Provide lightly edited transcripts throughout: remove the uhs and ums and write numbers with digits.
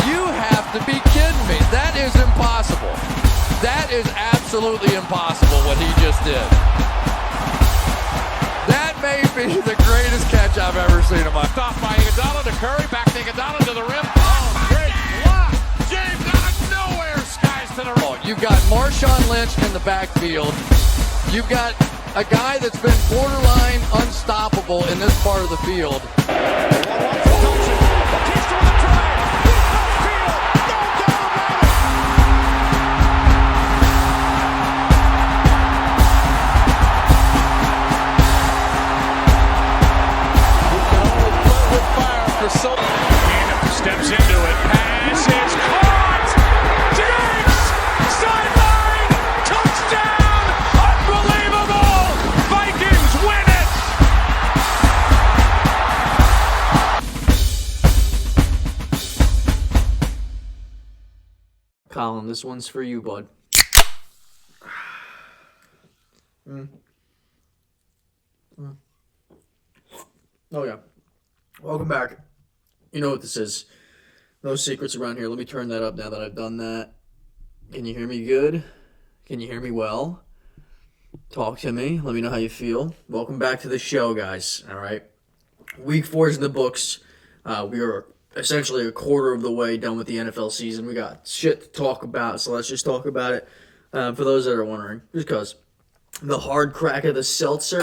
You have to be kidding me. That is impossible. That is absolutely impossible what he just did. That may be the greatest catch I've ever seen in my life. Stopped by Iguodala to Curry, back to Iguodala to the rim. Oh, great block. James out of nowhere, skies to the right. You've got Marshawn Lynch in the backfield. You've got a guy that's been borderline unstoppable in this part of the field. Steps into it, pass is caught! Diggs! Sideline! Touchdown! Unbelievable! Vikings win it! Colin, this one's for you, bud. Oh, yeah. Welcome back. You know what this is. No secrets around here. Let me turn that up now that I've done that. Can you hear me good? Can you hear me well? Talk to me. Let me know how you feel. Welcome back to the show, guys. All right. Week 4 is in the books. We are essentially a quarter of the way done with the NFL season. We got shit to talk about, so let's just talk about it. For those that are wondering, just because the hard crack of the seltzer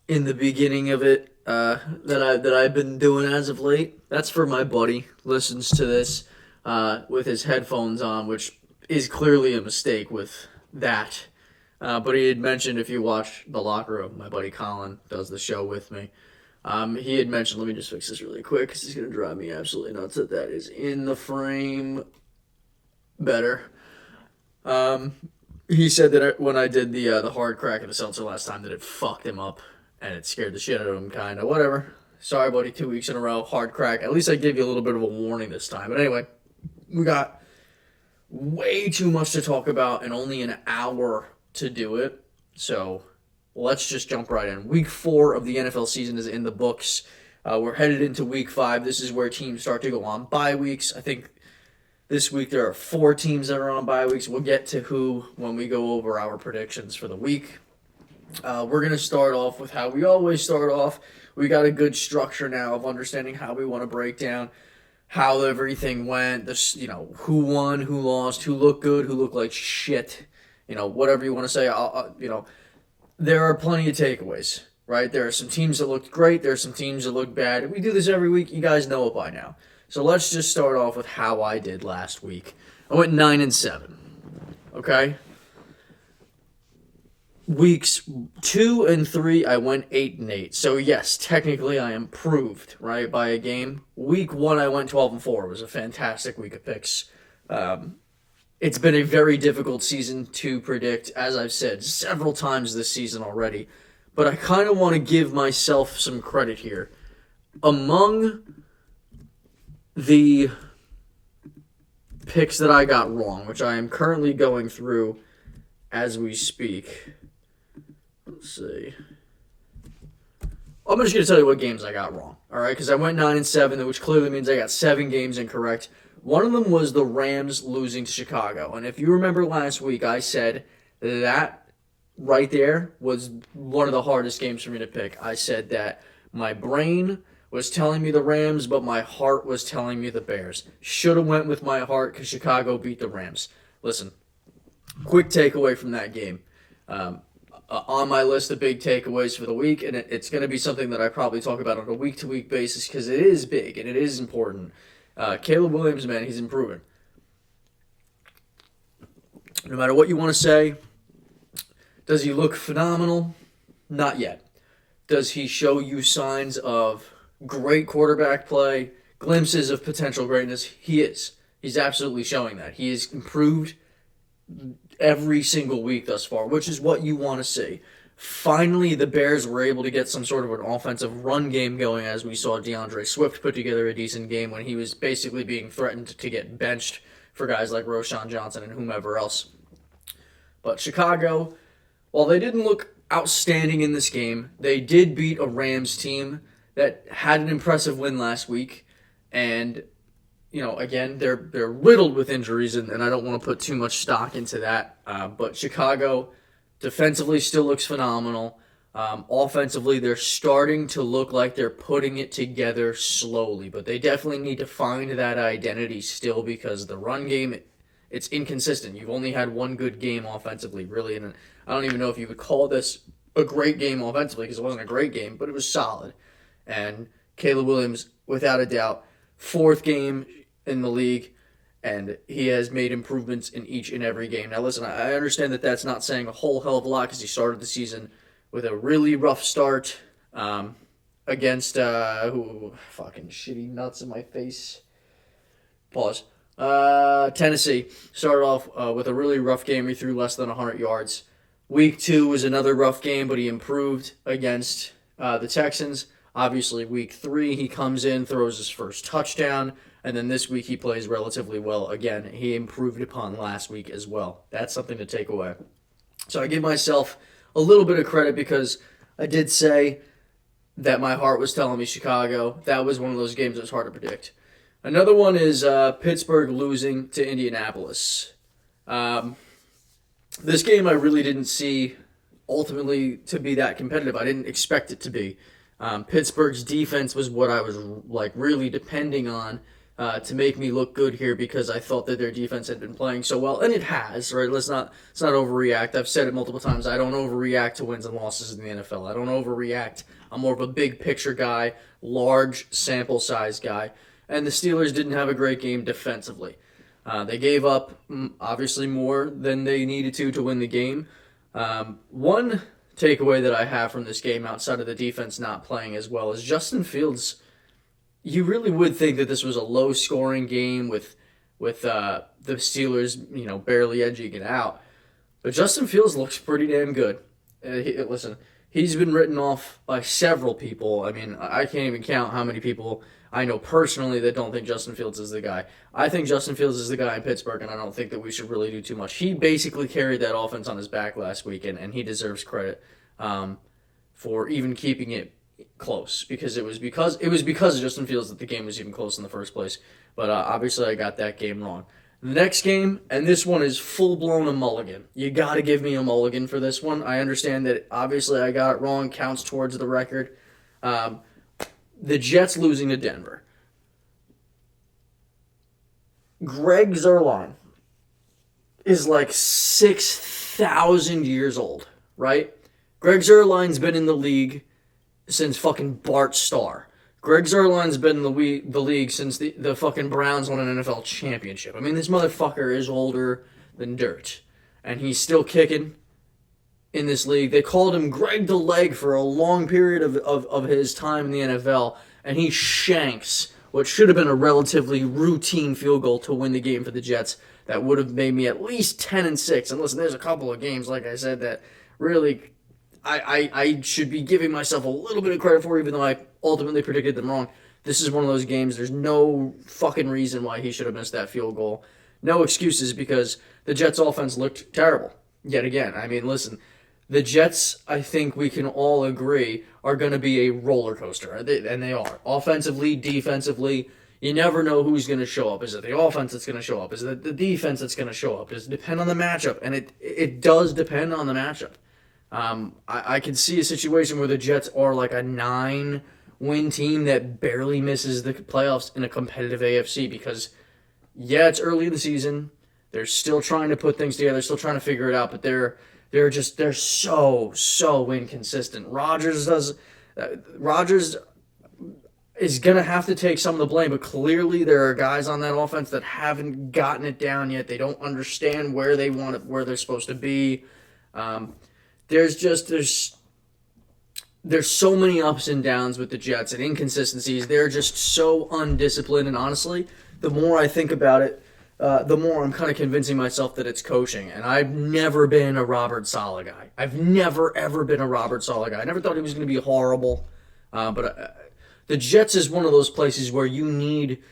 in the beginning of it that I've been doing as of late, that's for my buddy. Listens to this with his headphones on, which is clearly a mistake with that. But he had mentioned, if you watch The Locker Room, my buddy Colin does the show with me. He had mentioned, let me just fix this really quick because he's going to drive me absolutely nuts that is in the frame better. He said that when I did the hard crack of the seltzer last time that it fucked him up and it scared the shit out of him, kind of. Whatever. Sorry, buddy, 2 weeks in a row, hard crack. At least I gave you a little bit of a warning this time. But anyway, we got way too much to talk about and only an hour to do it. So let's just jump right in. Week 4 of the NFL season is in the books. We're headed into week 5. This is where teams start to go on bye weeks. I think this week there are 4 teams that are on bye weeks. We'll get to who when we go over our predictions for the week. We're going to start off with how we always start off. We got a good structure now of understanding how we want to break down how everything went, who won, who lost, who looked good, who looked like shit, whatever you want to say. There are plenty of takeaways, right? There are some teams that looked great. There are some teams that look bad. We do this every week. You guys know it by now. So let's just start off with how I did last week. I went 9-7, okay? Weeks 2 and 3, I went 8-8. So yes, technically I improved, right, by a game. Week 1, I went 12-4. It was a fantastic week of picks. It's been a very difficult season to predict, as I've said several times this season already. But I kind of want to give myself some credit here. Among the picks that I got wrong, which I am currently going through as we speak. Let's see. I'm just going to tell you what games I got wrong, all right? Because I went 9-7, which clearly means I got 7 games incorrect. One of them was the Rams losing to Chicago. And if you remember last week, I said that right there was one of the hardest games for me to pick. I said that my brain was telling me the Rams, but my heart was telling me the Bears. Should have went with my heart because Chicago beat the Rams. Listen, quick takeaway from that game. On my list of big takeaways for the week, and it's going to be something that I probably talk about on a week-to-week basis because it is big and it is important. Caleb Williams, man, he's improving. No matter what you want to say, does he look phenomenal? Not yet. Does he show you signs of great quarterback play, glimpses of potential greatness? He is. He's absolutely showing that. He has improved every single week thus far, which is what you want to see. Finally, the Bears were able to get some sort of an offensive run game going as we saw DeAndre Swift put together a decent game when he was basically being threatened to get benched for guys like Roschon Johnson and whomever else. But Chicago, while they didn't look outstanding in this game, they did beat a Rams team that had an impressive win last week, and again, they're riddled with injuries, and I don't want to put too much stock into that. But Chicago defensively still looks phenomenal. Offensively, they're starting to look like they're putting it together slowly, but they definitely need to find that identity still because the run game, it's inconsistent. You've only had one good game offensively, really, and I don't even know if you would call this a great game offensively because it wasn't a great game, but it was solid. And Caleb Williams, without a doubt, fourth game in the league, and he has made improvements in each and every game. Now, listen, I understand that that's not saying a whole hell of a lot because he started the season with a really rough start against fucking shitty nuts in my face. Pause. Tennessee started off with a really rough game. He threw less than 100 yards. Week 2 was another rough game, but he improved against the Texans. Obviously, week 3, he comes in, throws his first touchdown, and then this week he plays relatively well again. He improved upon last week as well. That's something to take away. So I give myself a little bit of credit because I did say that my heart was telling me Chicago. That was one of those games that was hard to predict. Another one is Pittsburgh losing to Indianapolis. This game I really didn't see ultimately to be that competitive. I didn't expect it to be. Pittsburgh's defense was what I was really depending on to make me look good here because I thought that their defense had been playing so well, and it has, right? Let's not overreact. I've said it multiple times. I don't overreact to wins and losses in the NFL. I don't overreact. I'm more of a big picture guy, large sample size guy, and the Steelers didn't have a great game defensively. They gave up, obviously, more than they needed to win the game. One takeaway that I have from this game outside of the defense not playing as well is Justin Fields. You really would think that this was a low-scoring game with the Steelers, barely edging it out. But Justin Fields looks pretty damn good. Listen, he's been written off by several people. I mean, I can't even count how many people I know personally that don't think Justin Fields is the guy. I think Justin Fields is the guy in Pittsburgh, and I don't think that we should really do too much. He basically carried that offense on his back last week, and he deserves credit for even keeping it close because it was because of Justin Fields that the game was even close in the first place. But obviously I got that game wrong. The next game, and this one is full-blown a mulligan. You got to give me a mulligan for this one. I understand that obviously I got it wrong, counts towards the record. The Jets losing to Denver. Greg Zuerlein is like 6,000 years old, right? Greg Zuerlein's been in the league since fucking Bart Starr. Greg Zuerlein's been in the league since the fucking Browns won an NFL championship. I mean, this motherfucker is older than dirt. And he's still kicking in this league. They called him Greg the Leg for a long period of his time in the NFL. And he shanks what should have been a relatively routine field goal to win the game for the Jets. That would have made me at least 10-6. And listen, there's a couple of games, like I said, that really I should be giving myself a little bit of credit for, even though I ultimately predicted them wrong. This is one of those games, there's no fucking reason why he should have missed that field goal. No excuses, because the Jets' offense looked terrible. Yet again, I mean, listen, the Jets, I think we can all agree, are going to be a roller coaster, and they are. Offensively, defensively, you never know who's going to show up. Is it the offense that's going to show up? Is it the defense that's going to show up? Does it depend on the matchup? And it does depend on the matchup. I can see a situation where the Jets are like a 9-win team that barely misses the playoffs in a competitive AFC because, yeah, it's early in the season. They're still trying to put things together, still trying to figure it out, but they're so inconsistent. Rodgers is going to have to take some of the blame, but clearly there are guys on that offense that haven't gotten it down yet. They don't understand where they're supposed to be. There's so many ups and downs with the Jets and inconsistencies. They're just so undisciplined, and honestly, the more I think about it, the more I'm kind of convincing myself that it's coaching. And I've never been a Robert Saleh guy. I've never, ever been a Robert Saleh guy. I never thought he was going to be horrible. But the Jets is one of those places where you need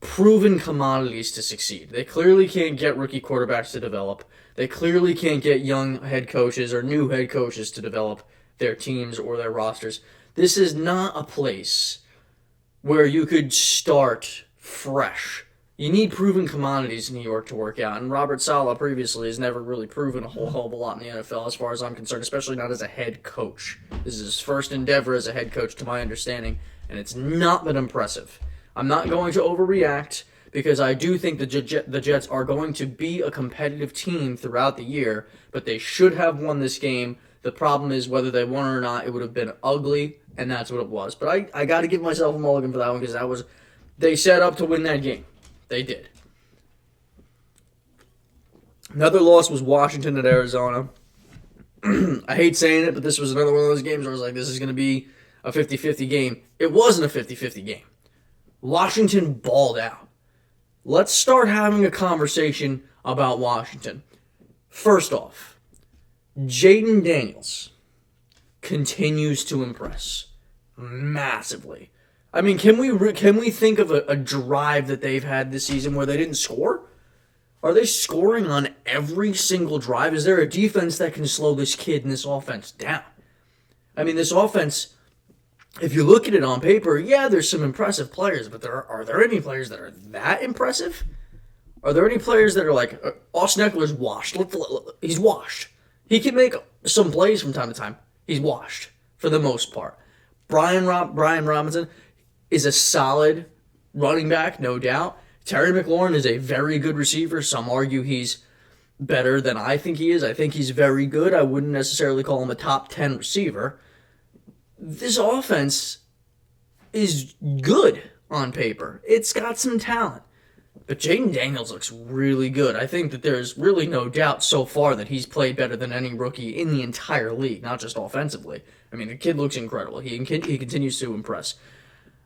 proven commodities to succeed. They clearly can't get rookie quarterbacks to develop. They clearly can't get young head coaches or new head coaches to develop their teams or their rosters. This is not a place where you could start fresh. You need proven commodities in New York to work out, and Robert Saleh previously has never really proven a whole hell of a lot in the NFL as far as I'm concerned, especially not as a head coach. This is his first endeavor as a head coach, to my understanding, and it's not been impressive. I'm not going to overreact because I do think the Jets are going to be a competitive team throughout the year, but they should have won this game. The problem is whether they won or not, it would have been ugly, and that's what it was. But I got to give myself a mulligan for that one because they set up to win that game. They did. Another loss was Washington at Arizona. I hate saying it, but this was another one of those games where I was like, this is going to be a 50-50 game. It wasn't a 50-50 game. Washington balled out. Let's start having a conversation about Washington. First off, Jaden Daniels continues to impress massively. I mean, can we think of a drive that they've had this season where they didn't score? Are they scoring on every single drive? Is there a defense that can slow this kid and this offense down? I mean, this offense, if you look at it on paper, yeah, there's some impressive players, but are there any players that are that impressive? Are there any players that are like, Austin Eckler's washed? He's washed. He can make some plays from time to time. He's washed for the most part. Brian Robinson is a solid running back, no doubt. Terry McLaurin is a very good receiver. Some argue he's better than I think he is. I think he's very good. I wouldn't necessarily call him a top 10 receiver. This offense is good on paper. It's got some talent. But Jaden Daniels looks really good. I think that there's really no doubt so far that he's played better than any rookie in the entire league, not just offensively. I mean, the kid looks incredible. He continues to impress.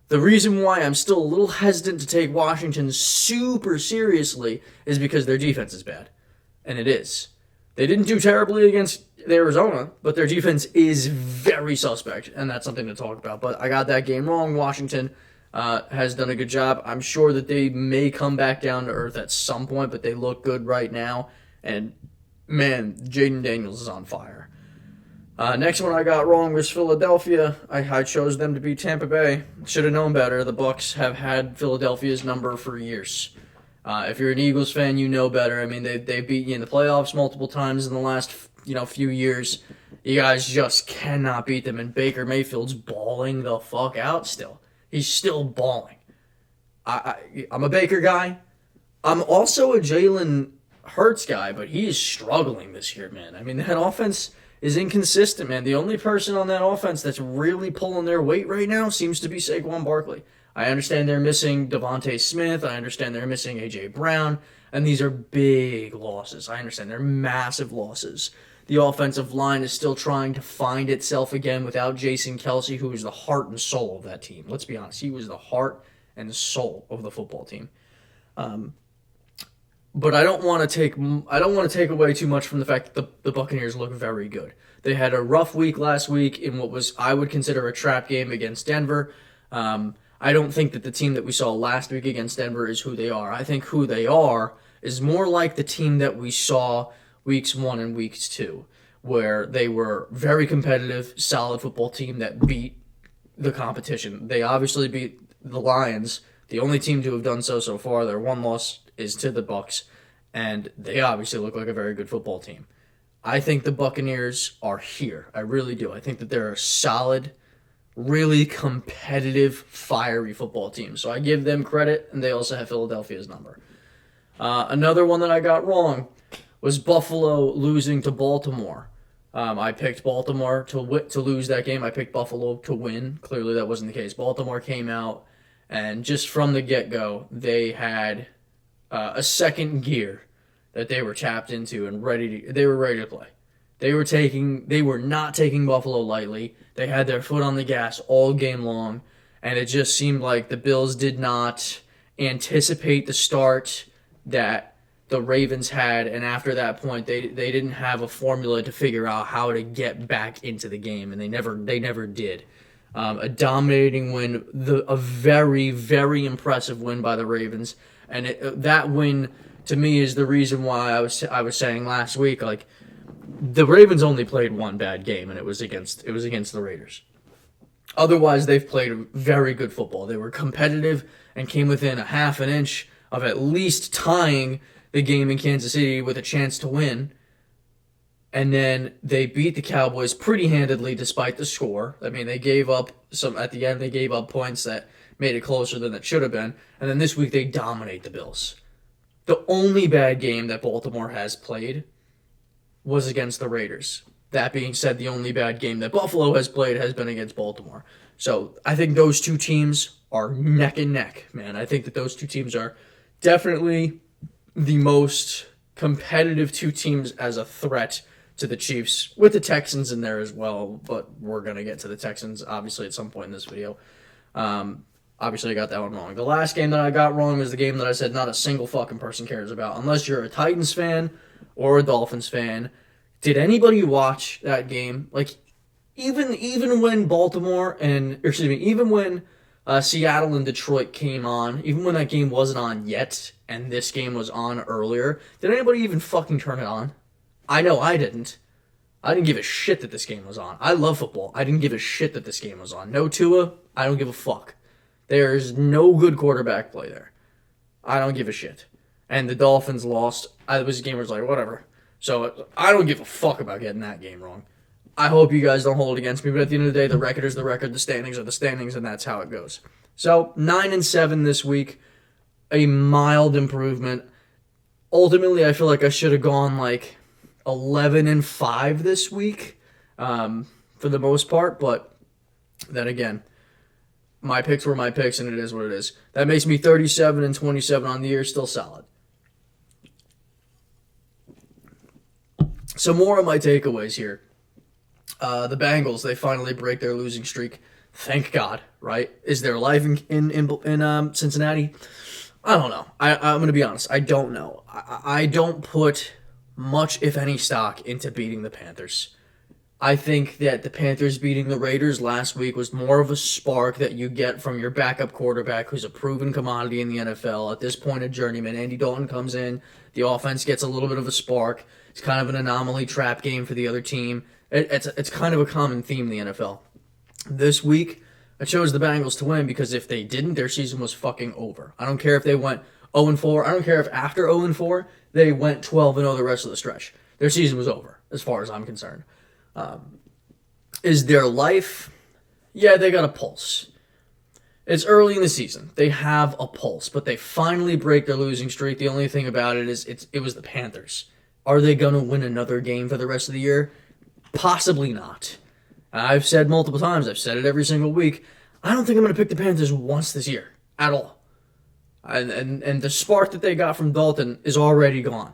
The reason why I'm still a little hesitant to take Washington super seriously is because their defense is bad. And it is. They didn't do terribly against Arizona, but their defense is very suspect, and that's something to talk about. But I got that game wrong. Washington has done a good job. I'm sure that they may come back down to earth at some point, but they look good right now. And, man, Jaden Daniels is on fire. Next one I got wrong was Philadelphia. I chose them to beat Tampa Bay. Should have known better. The Bucs have had Philadelphia's number for years. If you're an Eagles fan, you know better. I mean, they beat you in the playoffs multiple times in the last few years. You guys just cannot beat them. And Baker Mayfield's balling the fuck out still. He's still balling. I'm a Baker guy. I'm also a Jalen Hurts guy, but he is struggling this year, man. I mean, that offense is inconsistent, man. The only person on that offense that's really pulling their weight right now seems to be Saquon Barkley. I understand they're missing Devontae Smith. I understand they're missing A.J. Brown. And these are big losses. I understand they're massive losses. The offensive line is still trying to find itself again without Jason Kelce, who is the heart and soul of that team. Let's be honest. He was the heart and soul of the football team. But I don't want to take away too much from the fact that the Buccaneers look very good. They had a rough week last week in what was, I would consider, a trap game against Denver. I don't think that the team that we saw last week against Denver is who they are. I think who they are is more like the team that we saw weeks 1 and weeks 2, where they were very competitive, solid football team that beat the competition. They obviously beat the Lions, the only team to have done so far. Their one loss is to the Bucs, and they obviously look like a very good football team. I think the Buccaneers are here. I really do. I think that they're a solid, really competitive, fiery football team. So I give them credit, and they also have Philadelphia's number. Another one that I got wrong was Buffalo losing to Baltimore. I picked Baltimore to lose that game. I picked Buffalo to win. Clearly that wasn't the case. Baltimore came out, and just from the get-go, they had a second gear that they were tapped into and they were ready to play. They were not taking Buffalo lightly. They had their foot on the gas all game long, and it just seemed like the Bills did not anticipate the start that the Ravens had, and after that point, they didn't have a formula to figure out how to get back into the game, and they never did. A dominating win, a very, very impressive win by the Ravens, and that win to me is the reason why I was saying last week, like, the Ravens only played one bad game, and it was against the Raiders. Otherwise, they've played very good football. They were competitive and came within a half an inch of at least tying the game in Kansas City with a chance to win. And then they beat the Cowboys pretty handedly despite the score. I mean, they gave up at the end, they gave up points that made it closer than it should have been. And then this week they dominate the Bills. The only bad game that Baltimore has played was against the Raiders. That being said, the only bad game that Buffalo has played has been against Baltimore. So I think those two teams are neck and neck, man. I think that those two teams are definitely the most competitive two teams as a threat to the Chiefs, with the Texans in there as well, but we're going to get to the Texans, obviously, at some point in this video. Obviously, I got that one wrong. The last game that I got wrong was the game that I said not a single fucking person cares about, unless you're a Titans fan or a Dolphins fan. Did anybody watch that game? Like, even when even when Seattle and Detroit came on, even when that game wasn't on yet, and this game was on earlier, did anybody even fucking turn it on? I know I didn't. I didn't give a shit that this game was on. I love football. I didn't give a shit that this game was on. No Tua, I don't give a fuck. There's no good quarterback play there. I don't give a shit. And the Dolphins lost. I was a game where I was like, whatever. So I don't give a fuck about getting that game wrong. I hope you guys don't hold it against me, but at the end of the day, the record is the record, the standings are the standings, and that's how it goes. So 9-7 this week, a mild improvement. Ultimately, I feel like I should have gone like 11-5 this week, for the most part, but then again, my picks were my picks, and it is what it is. That makes me 37-27 on the year, still solid. Some more of my takeaways here. The Bengals, they finally break their losing streak. Thank God, right? Is there life in Cincinnati? I don't know. I'm going to be honest. I don't know. I don't put much, if any, stock into beating the Panthers. I think that the Panthers beating the Raiders last week was more of a spark that you get from your backup quarterback, who's a proven commodity in the NFL. At this point, a journeyman. Andy Dalton comes in. The offense gets a little bit of a spark. It's kind of an anomaly trap game for the other team. It's kind of a common theme in the NFL. This week, I chose the Bengals to win because if they didn't, their season was fucking over. I don't care if they went 0-4. I don't care if after 0-4, they went 12-0 the rest of the stretch. Their season was over, as far as I'm concerned. Is their life? Yeah, they got a pulse. It's early in the season. They have a pulse, but they finally break their losing streak. The only thing about it is it was the Panthers. Are they going to win another game for the rest of the year? Possibly not. I've said multiple times, I've said it every single week, I don't think I'm going to pick the Panthers once this year. At all. And the spark that they got from Dalton is already gone.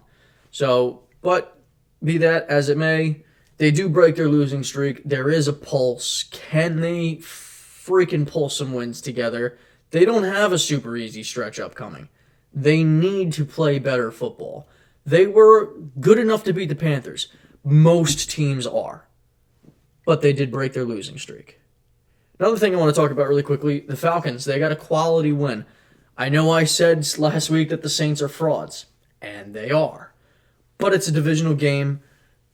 So, but be that as it may, they do break their losing streak. There is a pulse. Can they freaking pull some wins together? They don't have a super easy stretch upcoming. They need to play better football. They were good enough to beat the Panthers. Most teams are. But they did break their losing streak. Another thing I want to talk about really quickly, the Falcons, they got a quality win. I know I said last week that the Saints are frauds, and they are. But it's a divisional game.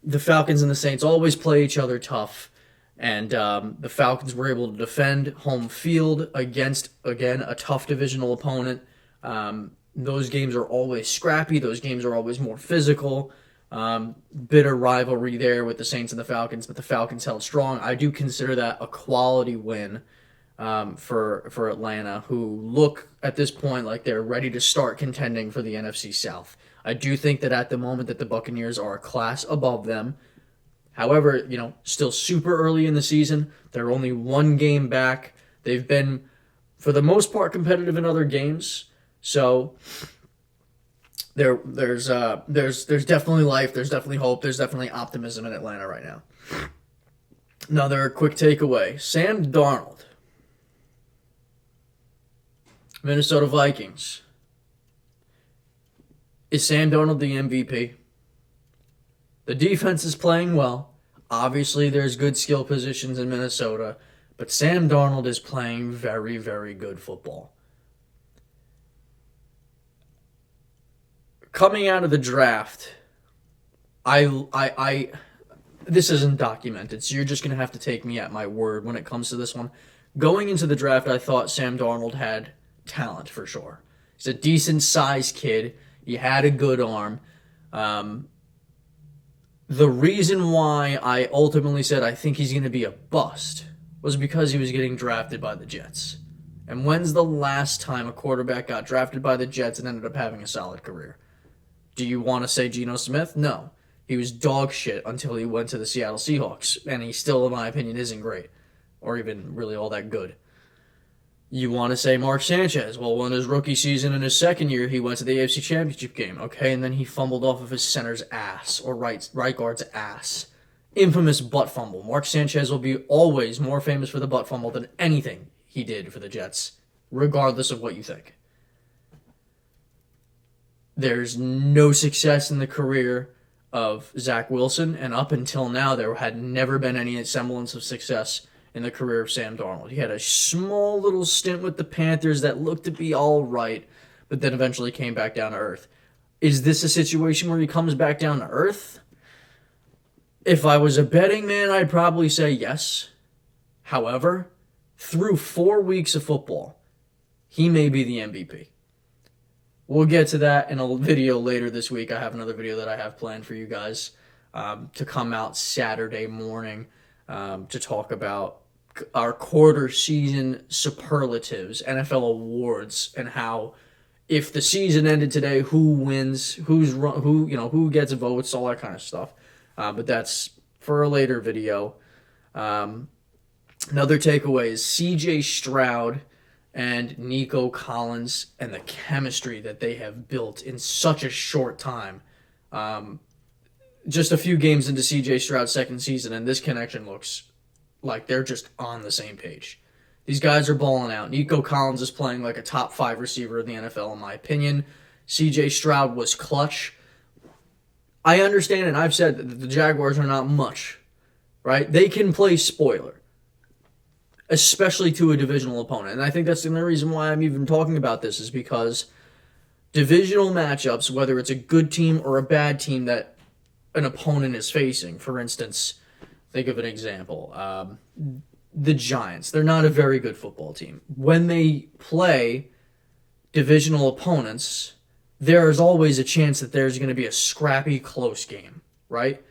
The Falcons and the Saints always play each other tough, and the Falcons were able to defend home field against, again, a tough divisional opponent. Those games are always scrappy. Those games are always more physical. Bitter rivalry there with the Saints and the Falcons, but the Falcons held strong. I do consider that a quality win for Atlanta, who look at this point like they're ready to start contending for the NFC South. I do think that at the moment that the Buccaneers are a class above them. However, still super early in the season. They're only one game back. They've been, for the most part, competitive in other games. So there's definitely life. There's definitely hope. There's definitely optimism in Atlanta right now. Another quick takeaway: Sam Darnold, Minnesota Vikings. Is Sam Darnold the MVP? The defense is playing well. Obviously, there's good skill positions in Minnesota, but Sam Darnold is playing very, very good football. Coming out of the draft, this isn't documented, so you're just going to have to take me at my word when it comes to this one. Going into the draft, I thought Sam Darnold had talent for sure. He's a decent-sized kid. He had a good arm. The reason why I ultimately said I think he's going to be a bust was because he was getting drafted by the Jets. And when's the last time a quarterback got drafted by the Jets and ended up having a solid career? Do you want to say Geno Smith? No. He was dog shit until he went to the Seattle Seahawks, and he still, in my opinion, isn't great, or even really all that good. You want to say Mark Sanchez? Well, in his rookie season, in his second year, he went to the AFC Championship game, okay, and then he fumbled off of his center's ass, or right guard's ass. Infamous butt fumble. Mark Sanchez will be always more famous for the butt fumble than anything he did for the Jets, regardless of what you think. There's no success in the career of Zach Wilson, and up until now, there had never been any semblance of success in the career of Sam Darnold. He had a small little stint with the Panthers that looked to be all right, but then eventually came back down to earth. Is this a situation where he comes back down to earth? If I was a betting man, I'd probably say yes. However, through 4 weeks of football, he may be the MVP. We'll get to that in a video later this week. I have another video that I have planned for you guys to come out Saturday morning to talk about our quarter season superlatives, NFL awards, and how if the season ended today, who wins, who gets votes, all that kind of stuff. But that's for a later video. Another takeaway is C.J. Stroud and Nico Collins and the chemistry that they have built in such a short time. Just a few games into C.J. Stroud's second season, and this connection looks like they're just on the same page. These guys are balling out. Nico Collins is playing like a top 5 receiver in the NFL, in my opinion. C.J. Stroud was clutch. I understand, and I've said that the Jaguars are not much, right? They can play spoiler, especially to a divisional opponent. And I think that's the only reason why I'm even talking about this is because divisional matchups, whether it's a good team or a bad team that an opponent is facing, for instance, think of an example. The Giants. They're not a very good football team. When they play divisional opponents, there is always a chance that there's going to be a scrappy, close game, right?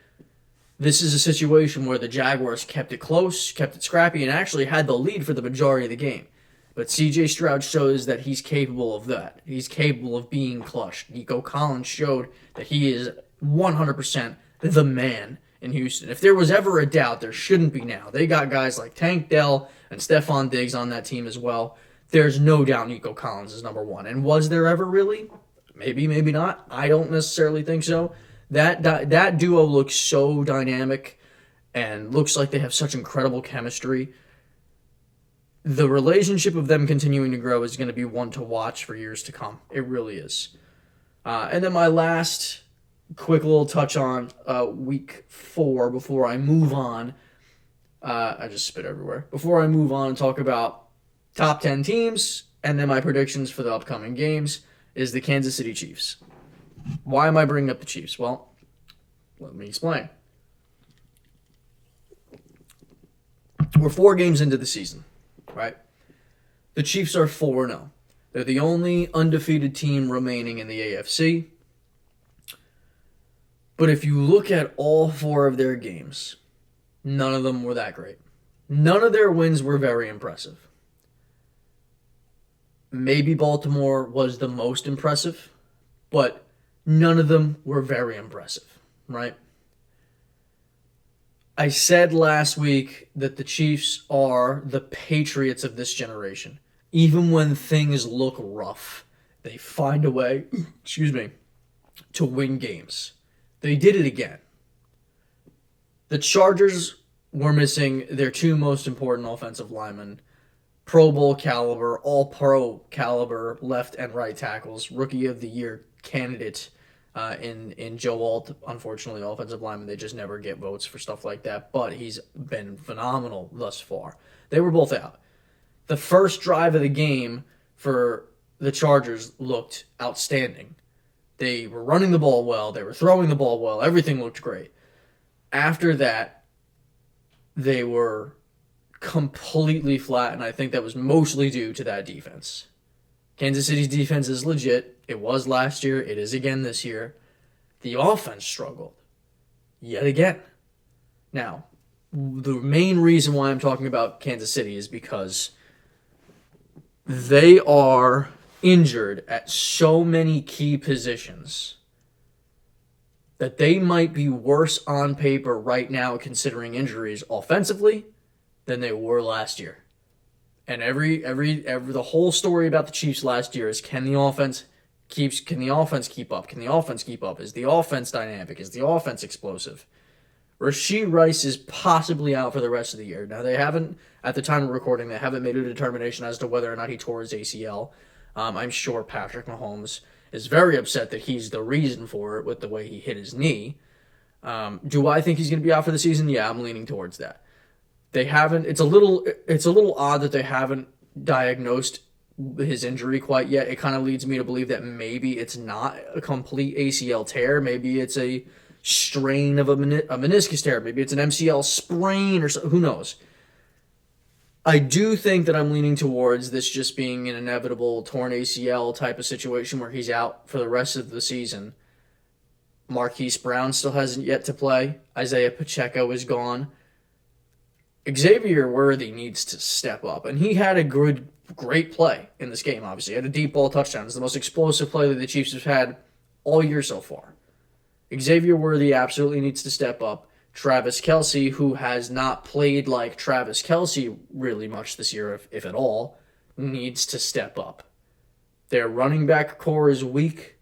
This is a situation where the Jaguars kept it close, kept it scrappy, and actually had the lead for the majority of the game. But C.J. Stroud shows that he's capable of that. He's capable of being clutch. Nico Collins showed that he is 100% the man in Houston. If there was ever a doubt, there shouldn't be now. They got guys like Tank Dell and Stephon Diggs on that team as well. There's no doubt Nico Collins is number one. And was there ever really? Maybe, maybe not. I don't necessarily think so. That duo looks so dynamic and looks like they have such incredible chemistry. The relationship of them continuing to grow is going to be one to watch for years to come. It really is. And then my last quick little touch on week 4 before I move on. I just spit everywhere. Before I move on and talk about top 10 teams and then my predictions for the upcoming games is the Kansas City Chiefs. Why am I bringing up the Chiefs? Well, let me explain. We're 4 games into the season, right? The Chiefs are 4-0. They're the only undefeated team remaining in the AFC. But if you look at all 4 of their games, none of them were that great. None of their wins were very impressive. Maybe Baltimore was the most impressive, but none of them were very impressive, right? I said last week that the Chiefs are the Patriots of this generation. Even when things look rough, they find a way, to win games. They did it again. The Chargers were missing their 2 most important offensive linemen, Pro Bowl caliber, all-pro caliber left and right tackles, Rookie of the Year candidate in Joe Alt. Unfortunately, offensive linemen, they just never get votes for stuff like that, but he's been phenomenal thus far. They were both out. The first drive of the game for the Chargers looked outstanding. They were running the ball well. They were throwing the ball well. Everything looked great. After that, they were completely flat, and I think that was mostly due to that defense. Kansas City's defense is legit. It was last year. It is again this year. The offense struggled yet again. Now, the main reason why I'm talking about Kansas City is because they are injured at so many key positions that they might be worse on paper right now considering injuries offensively than they were last year. And the whole story about the Chiefs last year is can the offense keep up? Can the offense keep up? Is the offense dynamic? Is the offense explosive? Rashee Rice is possibly out for the rest of the year. Now, they haven't, at the time of recording, they haven't made a determination as to whether or not he tore his ACL. I'm sure Patrick Mahomes is very upset that he's the reason for it with the way he hit his knee. Do I think he's going to be out for the season? Yeah, I'm leaning towards that. They haven't. It's a little odd that they haven't diagnosed his injury quite yet. It kind of leads me to believe that maybe it's not a complete ACL tear. Maybe it's a strain of a meniscus tear. Maybe it's an MCL sprain or something. Who knows? I do think that I'm leaning towards this just being an inevitable torn ACL type of situation where he's out for the rest of the season. Marquise Brown still hasn't yet to play. Isaiah Pacheco is gone. Xavier Worthy needs to step up, and he had a great play in this game, obviously. He had a deep ball touchdown. It's the most explosive play that the Chiefs have had all year so far. Xavier Worthy absolutely needs to step up. Travis Kelce, who has not played like Travis Kelce really much this year, if at all, needs to step up. Their running back core is weak.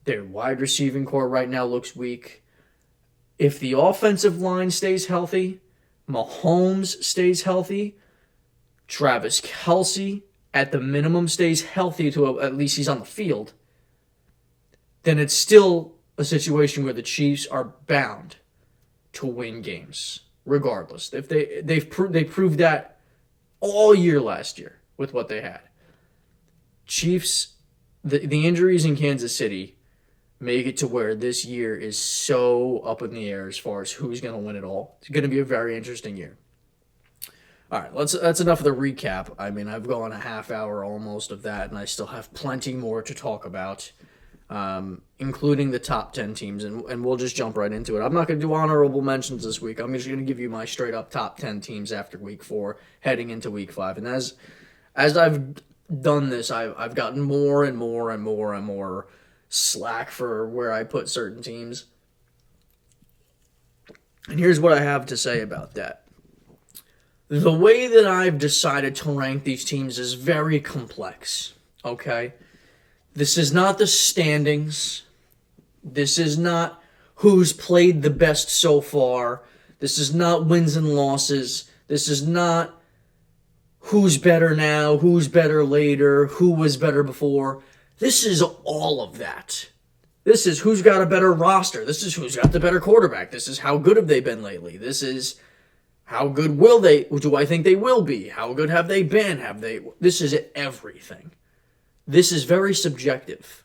Their wide receiving core right now looks weak. If the offensive line stays healthy, Mahomes stays healthy, Travis Kelce at the minimum stays healthy to at least he's on the field, then it's still a situation where the Chiefs are bound to win games, regardless. If they proved that all year last year with what they had. Chiefs, the injuries in Kansas City make it to where this year is so up in the air as far as who's going to win it all. It's going to be a very interesting year. All right, that's enough of the recap. I mean, I've gone a half hour almost of that, and I still have plenty more to talk about. Including the top 10 teams, and we'll just jump right into it. I'm not going to do honorable mentions this week. I'm just going to give you my straight-up top 10 teams after Week 4, heading into Week 5. And as I've done this, I've gotten more and more slack for where I put certain teams. And here's what I have to say about that. The way that I've decided to rank these teams is very complex, okay? This is not the standings. This is not who's played the best so far. This is not wins and losses. This is not who's better now, who's better later, who was better before. This is all of that. This is who's got a better roster. This is who's got the better quarterback. This is how good have they been lately. This is how good do I think they will be? How good have they been? This is everything. This is very subjective.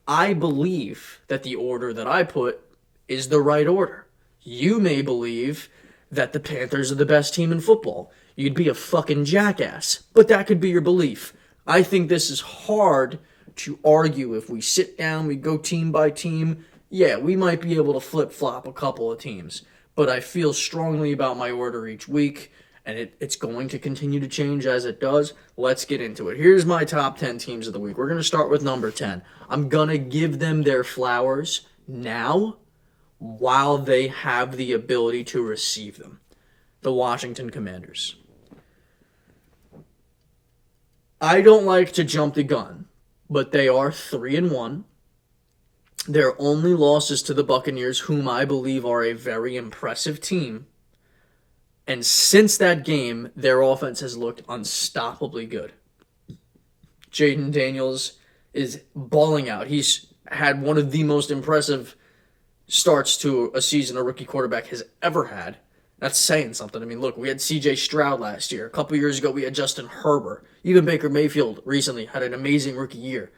I believe that the order that I put is the right order. You may believe that the Panthers are the best team in football. You'd be a fucking jackass, but that could be your belief. I think this is hard to argue if we sit down, we go team by team. Yeah, we might be able to flip-flop a couple of teams, but I feel strongly about my order each week, and it's going to continue to change as it does. Let's get into it. Here's my top 10 teams of the week. We're going to start with number 10. I'm going to give them their flowers now while they have the ability to receive them. The Washington Commanders. I don't like to jump the gun, but they are 3-1. Their only losses to the Buccaneers, whom I believe are a very impressive team. And since that game, their offense has looked unstoppably good. Jaden Daniels is balling out. He's had one of the most impressive starts to a season a rookie quarterback has ever had. That's saying something. I mean, look, we had C.J. Stroud last year. A couple years ago, we had Justin Herbert. Even Baker Mayfield recently had an amazing rookie year.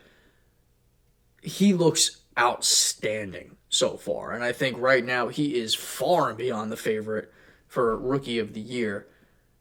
He looks outstanding so far. And I think right now he is far and beyond the favorite for Rookie of the Year.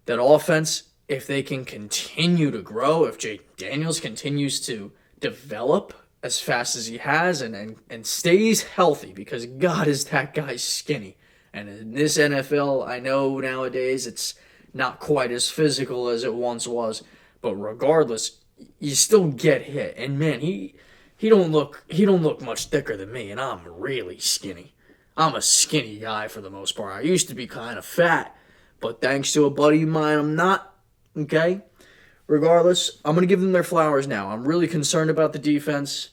That offense if they can continue to grow, if Jay Daniels continues to develop as fast as he has and stays healthy, because God, is that guy skinny. And in this NFL, I know nowadays it's not quite as physical as it once was, but regardless, you still get hit. And man, he don't look much thicker than me, and I'm really skinny. I'm a skinny guy for the most part. I used to be kind of fat, but thanks to a buddy of mine, I'm not. Okay? Regardless, I'm going to give them their flowers now. I'm really concerned about the defense.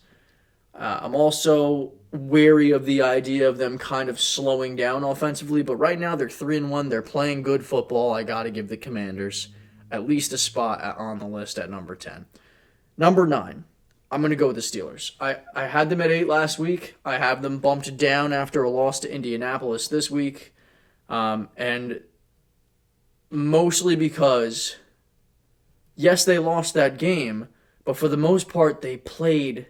I'm also wary of the idea of them kind of slowing down offensively, but right now they're 3-1. They're playing good football. I got to give the Commanders at least a spot on the list at number 10. Number 9, I'm going to go with the Steelers. I had them at 8 last week. I have them bumped down after a loss to Indianapolis this week, and mostly because, yes, they lost that game, but for the most part, they played.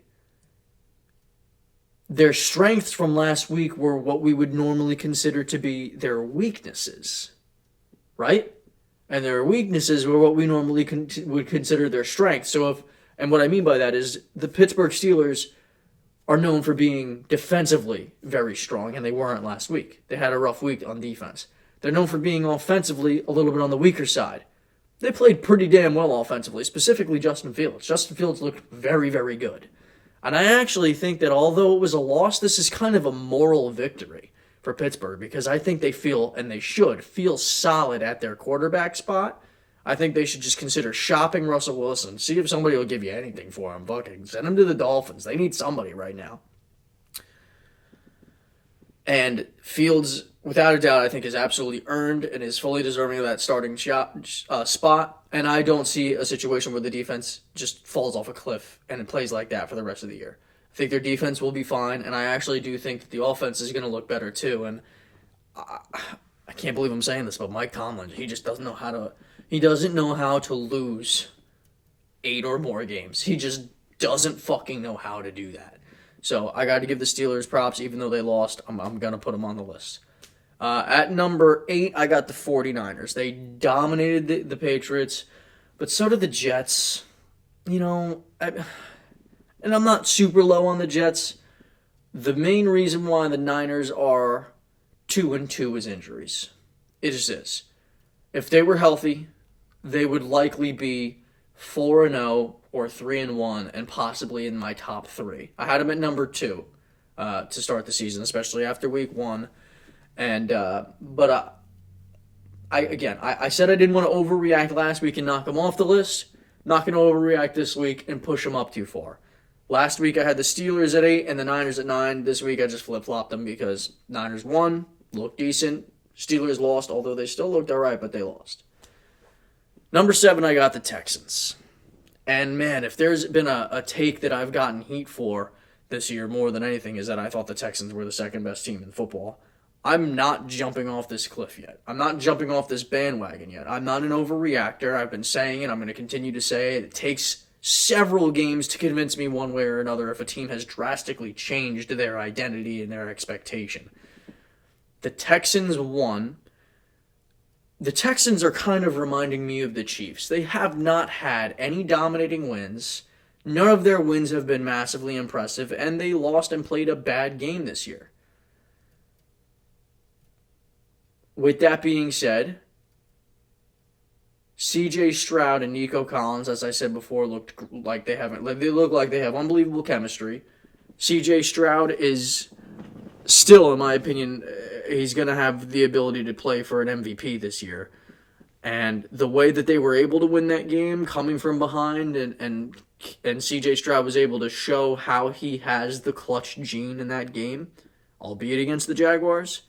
Their strengths from last week were what we would normally consider to be their weaknesses, right? And their weaknesses were what we normally would consider their strengths. And what I mean by that is the Pittsburgh Steelers are known for being defensively very strong, and they weren't last week. They had a rough week on defense. They're known for being offensively a little bit on the weaker side. They played pretty damn well offensively, specifically Justin Fields. Justin Fields looked very, very good. And I actually think that although it was a loss, this is kind of a moral victory for Pittsburgh, because I think they feel, and they should, feel solid at their quarterback spot. I think they should just consider shopping Russell Wilson, see if somebody will give you anything for him. Fucking send him to the Dolphins. They need somebody right now. And Fields, without a doubt, I think is absolutely earned and is fully deserving of that starting spot. And I don't see a situation where the defense just falls off a cliff and it plays like that for the rest of the year. I think their defense will be fine, and I actually do think that the offense is going to look better too. And I can't believe I'm saying this, but Mike Tomlin, he just doesn't know how to. He doesn't know how to lose 8 or more games. He just doesn't fucking know how to do that. So I got to give the Steelers props, even though they lost. I'm going to put them on the list. At number 8, I got the 49ers. They dominated the Patriots, but so did the Jets. You know, and I'm not super low on the Jets. The main reason why the Niners are 2-2 is injuries. It just is. If they were healthy, they would likely be 4-0 or 3-1 and possibly in my top 3. I had them at number 2 to start the season, especially after week 1. And I said I didn't want to overreact last week and knock them off the list. Not going to overreact this week and push them up too far. Last week I had the Steelers at 8 and the Niners at 9. This week I just flip-flopped them because Niners won, looked decent. Steelers lost, although they still looked all right, but they lost. Number 7, I got the Texans. And man, if there's been a take that I've gotten heat for this year more than anything, is that I thought the Texans were the second best team in football. I'm not jumping off this cliff yet. I'm not jumping off this bandwagon yet. I'm not an overreactor. I've been saying it. I'm going to continue to say it. It takes several games to convince me one way or another if a team has drastically changed their identity and their expectation. The Texans won. The Texans are kind of reminding me of the Chiefs. They have not had any dominating wins. None of their wins have been massively impressive, and they lost and played a bad game this year. With that being said, C.J. Stroud and Nico Collins, as I said before, look like they have unbelievable chemistry. C.J. Stroud is still, in my opinion, he's going to have the ability to play for an MVP this year. And the way that they were able to win that game, coming from behind, and C.J. Stroud was able to show how he has the clutch gene in that game, albeit against the Jaguars,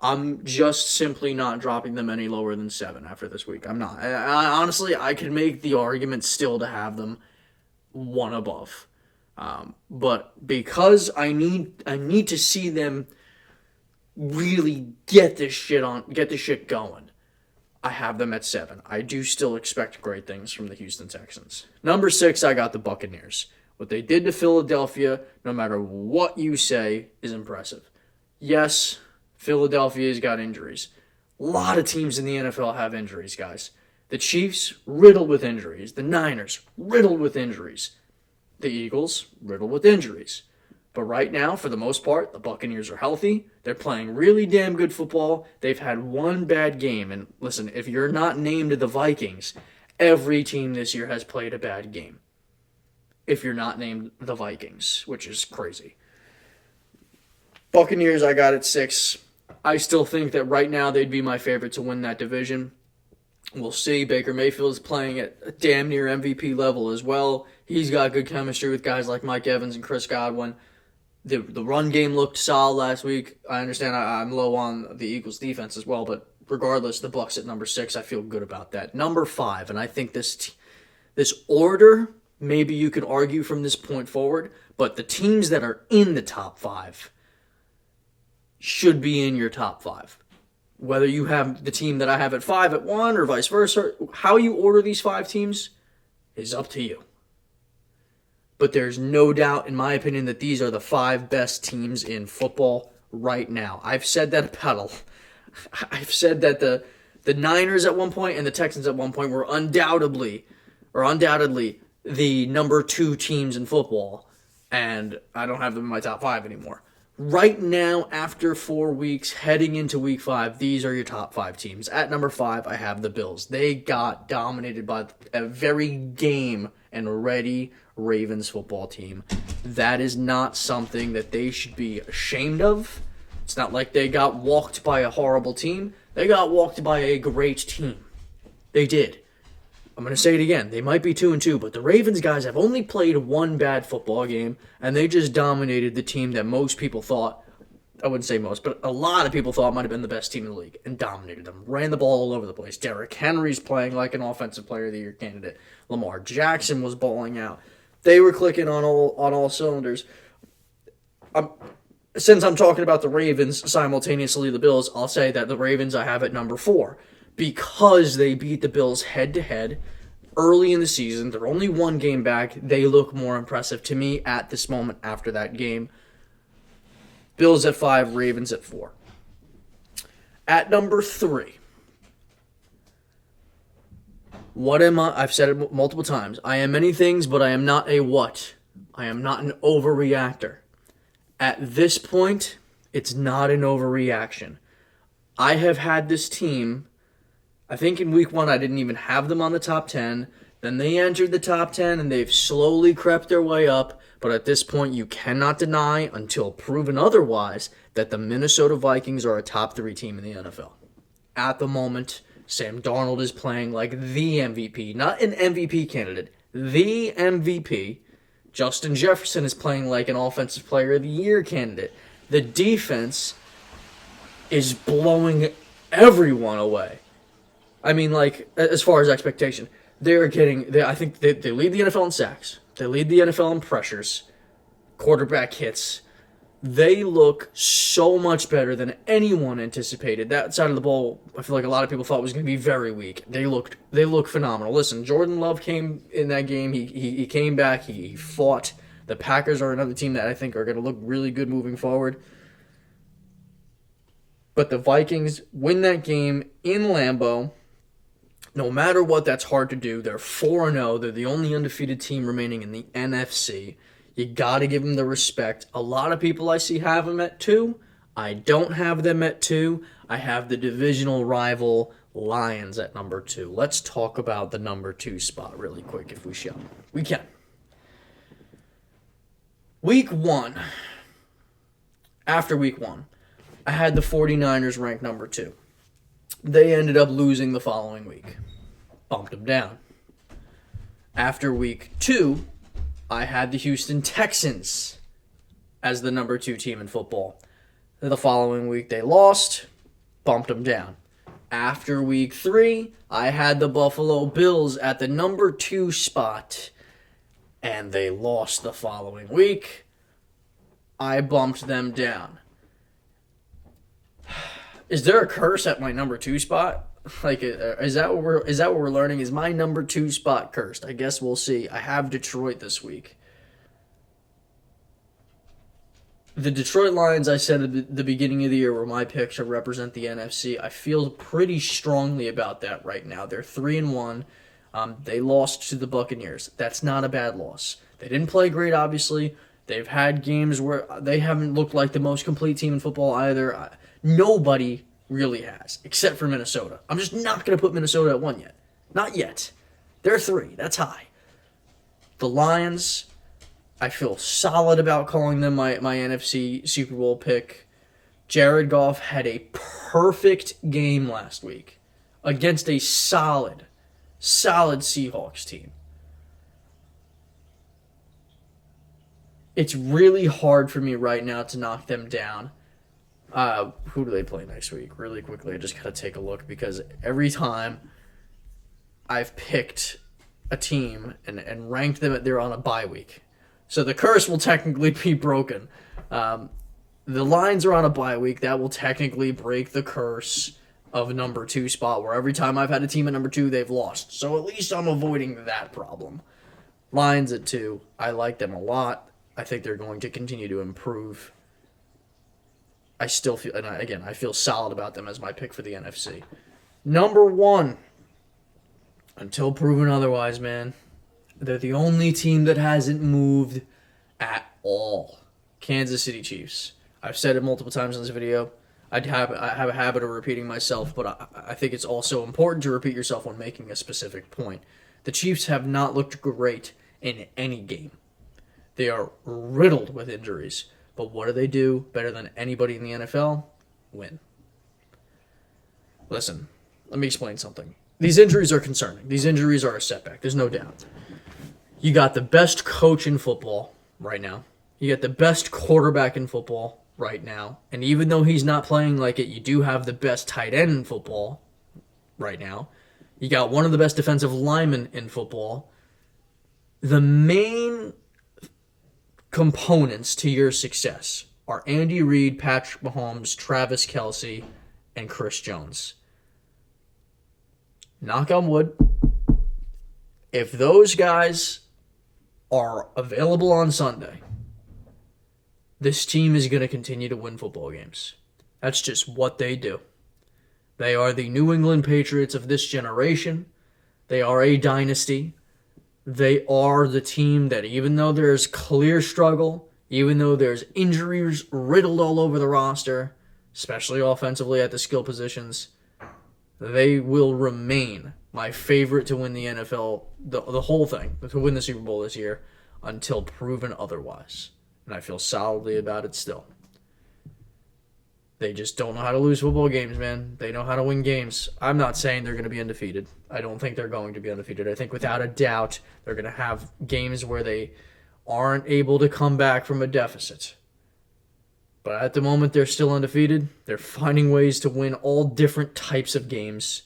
I'm just simply not dropping them any lower than 7 after this week. I'm not. Honestly, I could make the argument still to have them 1 above. But because I need to see them really get this shit going, I have them at 7. I do still expect great things from the Houston Texans. Number 6, I got the Buccaneers. What they did to Philadelphia, no matter what you say, is impressive. Yes, Philadelphia's got injuries. A lot of teams in the NFL have injuries, guys. The Chiefs, riddled with injuries. The Niners, riddled with injuries. The Eagles, riddled with injuries. But right now, for the most part, the Buccaneers are healthy. They're playing really damn good football. They've had one bad game. And listen, if you're not named the Vikings, every team this year has played a bad game. If you're not named the Vikings, which is crazy. Buccaneers, I got at 6. I still think that right now they'd be my favorite to win that division. We'll see. Baker Mayfield is playing at a damn near MVP level as well. He's got good chemistry with guys like Mike Evans and Chris Godwin. The run game looked solid last week. I understand I'm low on the Eagles defense as well, but regardless, the Bucs at number 6, I feel good about that. Number 5, and I think this order, maybe you can argue from this point forward, but the teams that are in the top 5 should be in your top 5. Whether you have the team that I have at 5 at 1 or vice versa, how you order these 5 teams is up to you. But there's no doubt, in my opinion, that these are the 5 best teams in football right now. I've said that the Niners at one point and the Texans at one point were undoubtedly the number 2 teams in football, and I don't have them in my top 5 anymore. Right now, after 4 weeks, heading into week 5, these are your top 5 teams. At number 5, I have the Bills. They got dominated by a very game and ready Ravens football team. That is not something that they should be ashamed of. It's not like they got walked by a horrible team. They got walked by a great team. They did. I'm going to say it again. They might be 2-2, but the Ravens guys have only played one bad football game, and they just dominated the team that most people thought, I wouldn't say most, but a lot of people thought might have been the best team in the league, and dominated them. Ran the ball all over the place. Derrick Henry's playing like an Offensive Player of the Year candidate. Lamar Jackson was balling out. They were clicking on all cylinders. Since I'm talking about the Ravens simultaneously the Bills, I'll say that the Ravens I have at number 4. Because they beat the Bills head-to-head early in the season. They're only 1 game back. They look more impressive to me at this moment after that game. Bills at 5, Ravens at 4. At number 3. What am I? I've said it multiple times. I am many things, but I am not a what. I am not an overreactor. At this point, it's not an overreaction. I have had this team... I think in week 1 I didn't even have them on the top 10. Then they entered the top 10 and they've slowly crept their way up. But at this point you cannot deny, until proven otherwise, that the Minnesota Vikings are a top 3 team in the NFL. At the moment, Sam Darnold is playing like the MVP. Not an MVP candidate. The MVP. Justin Jefferson is playing like an Offensive Player of the Year candidate. The defense is blowing everyone away. I mean, like, as far as expectation, I think they lead the NFL in sacks. They lead the NFL in pressures, quarterback hits. They look so much better than anyone anticipated. That side of the ball, I feel like a lot of people thought was going to be very weak. They look phenomenal. Listen, Jordan Love came in that game. He came back. He fought. The Packers are another team that I think are going to look really good moving forward. But the Vikings win that game in Lambeau. No matter what, that's hard to do. They're 4-0. They're the only undefeated team remaining in the NFC. You got to give them the respect. A lot of people I see have them at 2. I don't have them at 2. I have the divisional rival Lions at number 2. Let's talk about the number 2 spot really quick if we shall. We can. Week 1. After week 1, I had the 49ers ranked number 2. They ended up losing the following week. Bumped them down. After week 2, I had the Houston Texans as the number 2 team in football. The following week they lost, bumped them down. After week 3, I had the Buffalo Bills at the number 2 spot, and they lost the following week. I bumped them down. Is there a curse at my number 2 spot? Like, is that what we're learning? Is my number 2 spot cursed? I guess we'll see. I have Detroit this week. The Detroit Lions, I said at the beginning of the year, were my pick to represent the NFC. I feel pretty strongly about that right now. They're 3-1. They lost to the Buccaneers. That's not a bad loss. They didn't play great, obviously. They've had games where they haven't looked like the most complete team in football either. Nobody really has, except for Minnesota. I'm just not going to put Minnesota at 1 yet. Not yet. They're 3. That's high. The Lions, I feel solid about calling them my NFC Super Bowl pick. Jared Goff had a perfect game last week against a solid Seahawks team. It's really hard for me right now to knock them down. Who do they play next week? Really quickly, I just gotta take a look because every time I've picked a team and ranked them, they're on a bye week. So the curse will technically be broken. The Lions are on a bye week. That will technically break the curse of number 2 spot, where every time I've had a team at number 2, they've lost. So at least I'm avoiding that problem. Lions at 2. I like them a lot. I think they're going to continue to improve. I still feel, and I feel solid about them as my pick for the NFC. Number 1. Until proven otherwise, man. They're the only team that hasn't moved at all. Kansas City Chiefs. I've said it multiple times in this video. I have a habit of repeating myself, but I think it's also important to repeat yourself when making a specific point. The Chiefs have not looked great in any game. They are riddled with injuries. But what do? Better than anybody in the NFL? Win. Listen, let me explain something. These injuries are concerning. These injuries are a setback. There's no doubt. You got the best coach in football right now. You got the best quarterback in football right now. And even though he's not playing like it, you do have the best tight end in football right now. You got one of the best defensive linemen in football. The main components to your success are Andy Reid, Patrick Mahomes, Travis Kelce, and Chris Jones. Knock on wood. If those guys are available on Sunday, this team is going to continue to win football games. That's just what they do. They are the New England Patriots of this generation. They are a dynasty. They are the team that, even though there's clear struggle, even though there's injuries riddled all over the roster, especially offensively at the skill positions, they will remain my favorite to win the NFL, the whole thing, to win the Super Bowl this year, until proven otherwise. And I feel solidly about it still. They just don't know how to lose football games, man. They know how to win games. I'm not saying they're going to be undefeated. I don't think they're going to be undefeated. I think without a doubt they're going to have games where they aren't able to come back from a deficit. But at the moment, they're still undefeated. They're finding ways to win all different types of games.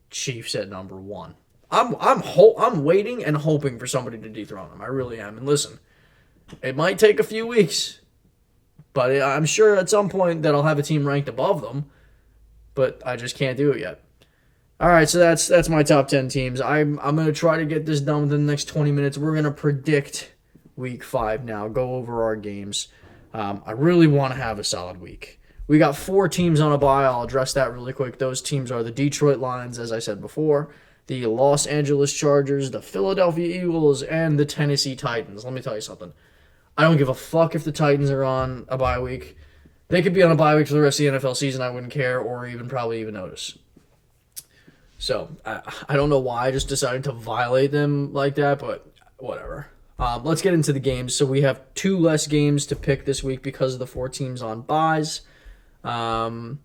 Chiefs at number 1. I'm waiting and hoping for somebody to dethrone them. I really am. And listen, it might take a few weeks, but I'm sure at some point that I'll have a team ranked above them. But I just can't do it yet. All right, so that's my top 10 teams. I'm going to try to get this done within the next 20 minutes. We're going to predict Week 5 now, go over our games. I really want to have a solid week. We got 4 teams on a bye. I'll address that really quick. Those teams are the Detroit Lions, as I said before, the Los Angeles Chargers, the Philadelphia Eagles, and the Tennessee Titans. Let me tell you something. I don't give a fuck if the Titans are on a bye week. They could be on a bye week for the rest of the NFL season. I wouldn't care or probably even notice. So, I don't know why I just decided to violate them like that, but whatever. Let's get into the games. So we have 2 less games to pick this week because of the 4 teams on byes. I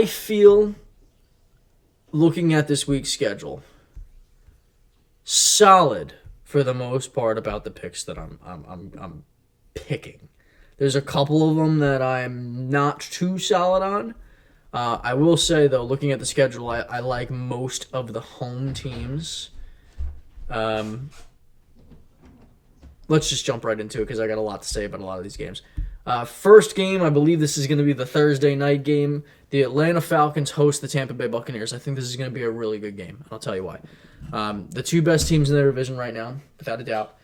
feel, looking at this week's schedule, solid for the most part about the picks that I'm picking. There's a couple of them that I'm not too solid on. I will say, though, looking at the schedule, I like most of the home teams. Let's just jump right into it because I got a lot to say about a lot of these games. First game, I believe this is going to be the Thursday night game. The Atlanta Falcons host the Tampa Bay Buccaneers. I think this is going to be a really good game. I'll tell you why. The 2 best teams in their division right now, without a doubt.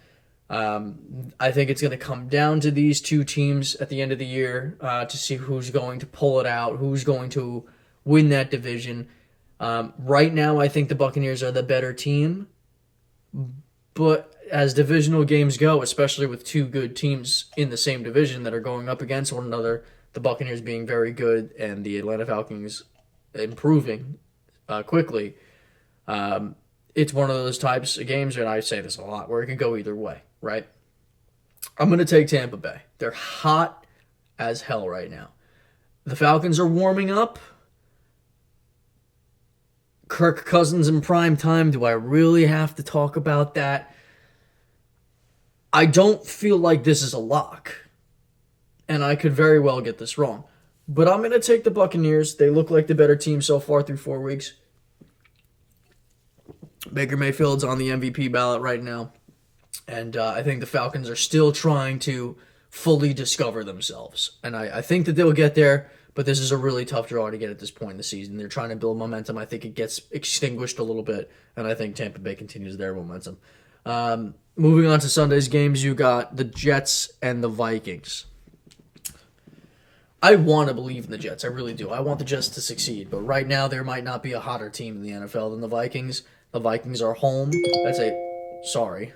I think it's going to come down to these two teams at the end of the year to see who's going to pull it out, who's going to win that division. Right now, I think the Buccaneers are the better team. But as divisional games go, especially with two good teams in the same division that are going up against one another, the Buccaneers being very good and the Atlanta Falcons improving quickly, it's one of those types of games, and I say this a lot, where it can go either way, right? I'm going to take Tampa Bay. They're hot as hell right now. The Falcons are warming up. Kirk Cousins in prime time. Do I really have to talk about that? I don't feel like this is a lock. And I could very well get this wrong. But I'm going to take the Buccaneers. They look like the better team so far through 4 weeks. Baker Mayfield's on the MVP ballot right now. And I think the Falcons are still trying to fully discover themselves. And I think that they'll get there, but this is a really tough draw to get at this point in the season. They're trying to build momentum. I think it gets extinguished a little bit, and I think Tampa Bay continues their momentum. Moving on to Sunday's games, you got the Jets and the Vikings. I want to believe in the Jets. I really do. I want the Jets to succeed. But right now, there might not be a hotter team in the NFL than the Vikings. The Vikings are home. Sorry.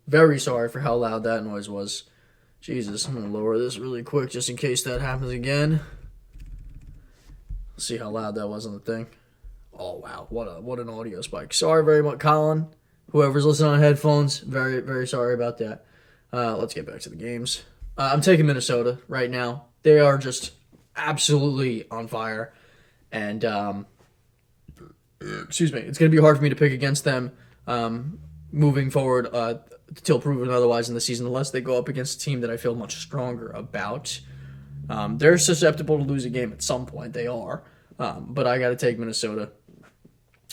Very sorry for how loud that noise was. Jesus, I'm going to lower this really quick just in case that happens again. See how loud that was on the thing. Oh, wow. What an audio spike. Sorry very much, Colin. Whoever's listening on headphones, very, very sorry about that. Let's get back to the games. I'm taking Minnesota right now. They are just absolutely on fire. And, excuse me, it's going to be hard for me to pick against them moving forward till proven otherwise in the season, unless they go up against a team that I feel much stronger about. They're susceptible to lose a game at some point. They are. But I got to take Minnesota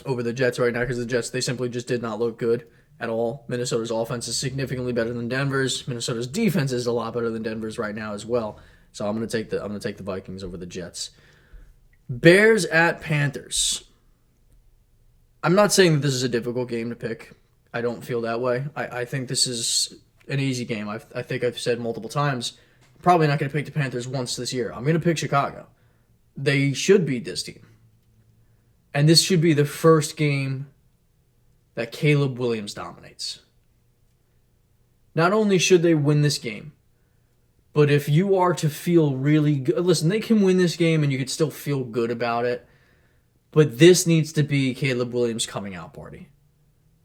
over the Jets right now because the Jets, they simply just did not look good at all. Minnesota's offense is significantly better than Denver's. Minnesota's defense is a lot better than Denver's right now as well. So I'm going to take the Vikings over the Jets. Bears at Panthers. I'm not saying that this is a difficult game to pick. I don't feel that way. I think this is an easy game. I think I've said multiple times, probably not going to pick the Panthers once this year. I'm going to pick Chicago. They should beat this team. And this should be the first game that Caleb Williams dominates. Not only should they win this game, but if you are to feel really good, listen, they can win this game and you could still feel good about it, but this needs to be Caleb Williams' coming out party.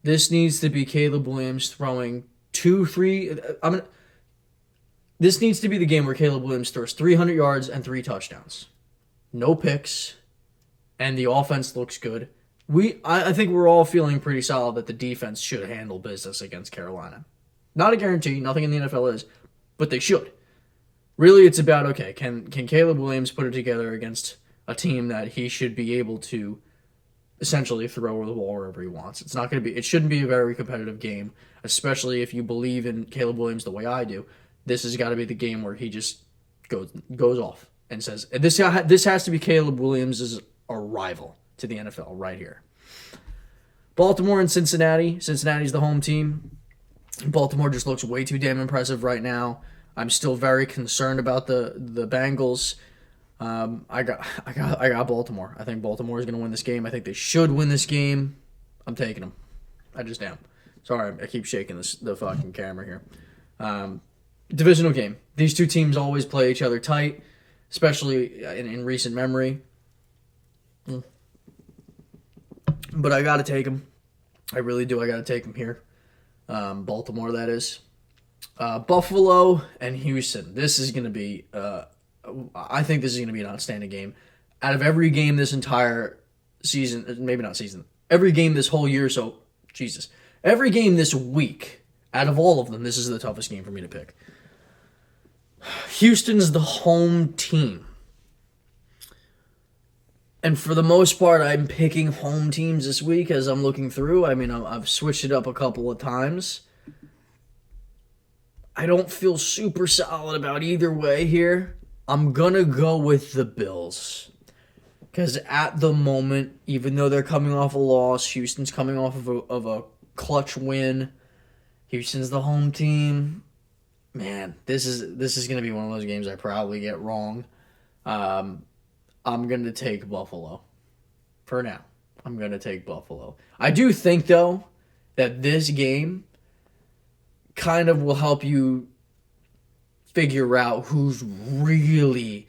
This needs to be Caleb Williams throwing 2-3. This needs to be the game where Caleb Williams throws 300 yards and 3 touchdowns. No picks, and the offense looks good. I think we're all feeling pretty solid that the defense should handle business against Carolina. Not a guarantee, nothing in the NFL is, but they should. Really, it's about, okay, can Caleb Williams put it together against a team that he should be able to essentially throw the ball wherever he wants. It shouldn't be a very competitive game, especially if you believe in Caleb Williams the way I do. This has got to be the game where he just goes off and says, this has to be Caleb Williams' arrival to the NFL right here. Baltimore and Cincinnati. Cincinnati's the home team. Baltimore just looks way too damn impressive right now. I'm still very concerned about the Bengals. I got Baltimore. I think Baltimore is going to win this game. I think they should win this game. I'm taking them. I just am. Sorry, I keep shaking the fucking camera here. Divisional game. These two teams always play each other tight, especially in recent memory. But I got to take them. I really do. I got to take them here. Baltimore, that is. Buffalo and Houston. This is going to be... I think this is going to be an outstanding game. Out of every game this entire season, maybe not season, every game this whole year, every game this week, out of all of them, this is the toughest game for me to pick. Houston's the home team. And for the most part, I'm picking home teams this week as I'm looking through. I mean, I've switched it up a couple of times. I don't feel super solid about either way here. I'm going to go with the Bills. Because at the moment, even though they're coming off a loss, Houston's coming off of a clutch win, Houston's the home team. Man, this is gonna be one of those games I probably get wrong. I'm gonna take Buffalo. For now, I'm gonna take Buffalo. I do think though that this game kind of will help you figure out who's really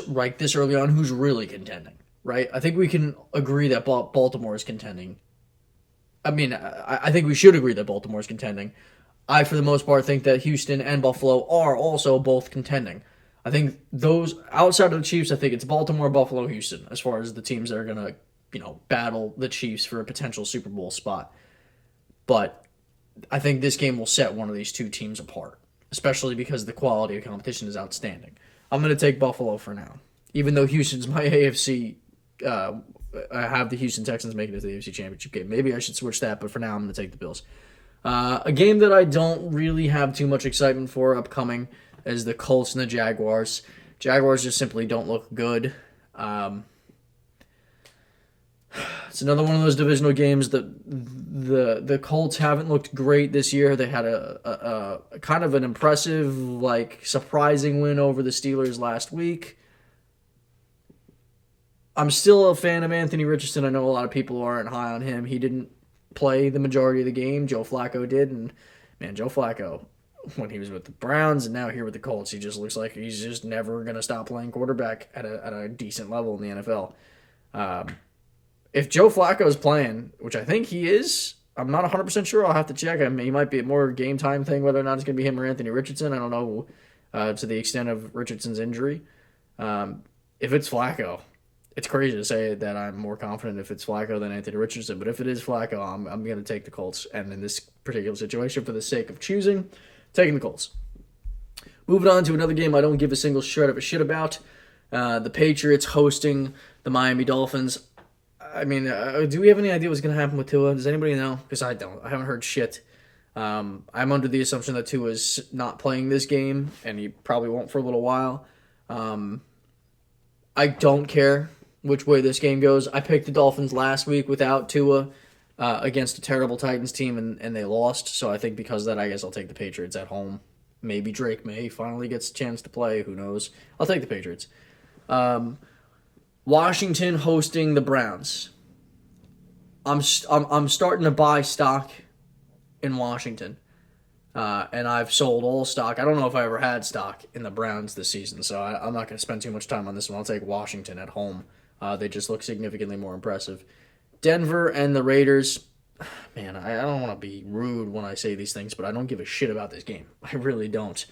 like this early on, who's really contending. Right? I think we can agree that Baltimore is contending. I mean, I think we should agree that Baltimore is contending. I, for the most part, think that Houston and Buffalo are also both contending. I think those, outside of the Chiefs, I think it's Baltimore, Buffalo, Houston, as far as the teams that are going to, battle the Chiefs for a potential Super Bowl spot. But I think this game will set one of these two teams apart, especially because the quality of competition is outstanding. I'm going to take Buffalo for now, even though Houston's my AFC. I have the Houston Texans making it to the AFC Championship game. Maybe I should switch that, but for now I'm going to take the Bills. A game that I don't really have too much excitement for upcoming is the Colts and the Jaguars. Jaguars just simply don't look good. It's another one of those divisional games that the Colts haven't looked great this year. They had a kind of an impressive, surprising win over the Steelers last week. I'm still a fan of Anthony Richardson. I know a lot of people aren't high on him. He didn't play the majority of the game. Joe Flacco did, and man, Joe Flacco, when he was with the Browns and now here with the Colts, he just looks like he's just never going to stop playing quarterback at a decent level in the NFL. If Joe Flacco is playing, which I think he is, I'm not 100% sure. I'll have to check. I mean, he might be a more game time thing, whether or not it's going to be him or Anthony Richardson. I don't know to the extent of Richardson's injury. If it's Flacco, it's crazy to say that I'm more confident if it's Flacco than Anthony Richardson, but if it is Flacco, I'm going to take the Colts. And in this particular situation, for the sake of choosing, taking the Colts. Moving on to another game I don't give a single shred of a shit about. The Patriots hosting the Miami Dolphins. I mean, do we have any idea what's going to happen with Tua? Does anybody know? Because I don't. I haven't heard shit. I'm under the assumption that Tua's not playing this game, and he probably won't for a little while. I don't care which way this game goes. I picked the Dolphins last week without Tua against a terrible Titans team, and they lost. So I think because of that, I guess I'll take the Patriots at home. Maybe Drake May finally gets a chance to play. Who knows? I'll take the Patriots. Washington hosting the Browns. I'm starting to buy stock in Washington. And I've sold all stock. I don't know if I ever had stock in the Browns this season, so I'm not going to spend too much time on this one. I'll take Washington at home. They just look significantly more impressive. Denver and the Raiders. Man, I don't want to be rude when I say these things, but I don't give a shit about this game. I really don't.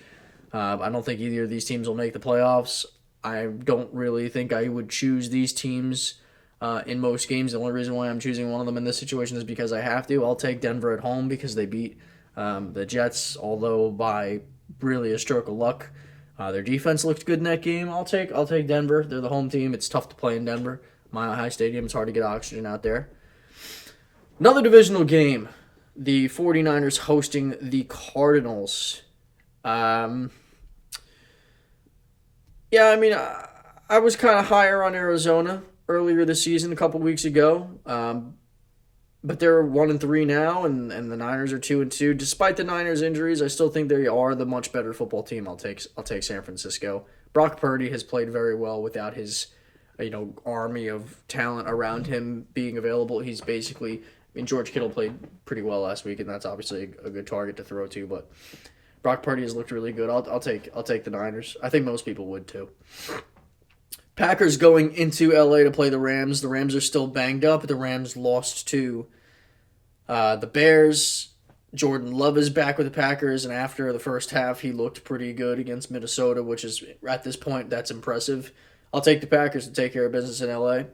I don't think either of these teams will make the playoffs. I don't really think I would choose these teams in most games. The only reason why I'm choosing one of them in this situation is because I have to. I'll take Denver at home because they beat the Jets, although by really a stroke of luck. Their defense looked good in that game. I'll take Denver. They're the home team. It's tough to play in Denver. Mile High Stadium. It's hard to get oxygen out there. Another divisional game. The 49ers hosting the Cardinals. I was kind of higher on Arizona earlier this season, a couple weeks ago. But they're 1-3 now, and the Niners are 2-2. Despite the Niners' injuries, I still think they are the much better football team. I'll take San Francisco. Brock Purdy has played very well without his army of talent around him being available. He's basically, George Kittle played pretty well last week, and that's obviously a good target to throw to. But Brock Purdy has looked really good. I'll take the Niners. I think most people would too. Packers going into LA to play the Rams. The Rams are still banged up. The Rams lost to the Bears. Jordan Love is back with the Packers, and after the first half, he looked pretty good against Minnesota, which is, at this point, that's impressive. I'll take the Packers to take care of business in LA.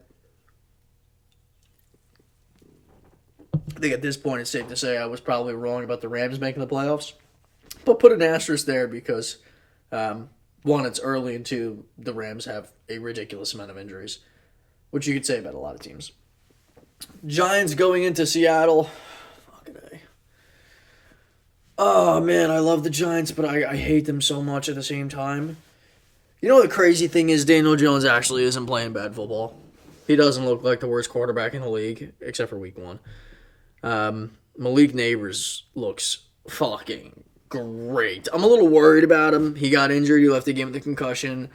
I think at this point, it's safe to say I was probably wrong about the Rams making the playoffs, but put an asterisk there because, one, it's early, and two, the Rams have a ridiculous amount of injuries, which you could say about a lot of teams. Giants going into Seattle. Fucking A. Oh, man, I love the Giants, but I hate them so much at the same time. You know what the crazy thing is? Daniel Jones actually isn't playing bad football. He doesn't look like the worst quarterback in the league, except for week 1. Malik Neighbors looks fucking great. I'm a little worried about him. He got injured. He left the game with a concussion.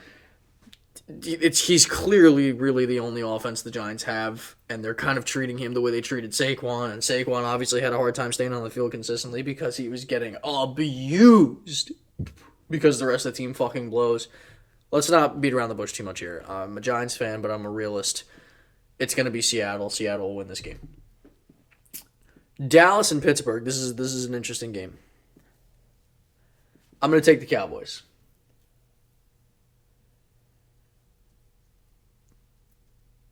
He's clearly really the only offense the Giants have, and they're kind of treating him the way they treated Saquon, and Saquon obviously had a hard time staying on the field consistently because he was getting abused because the rest of the team fucking blows. Let's not beat around the bush too much here. I'm a Giants fan, but I'm a realist. It's going to be Seattle. Seattle will win this game. Dallas and Pittsburgh. This is an interesting game. I'm going to take the Cowboys.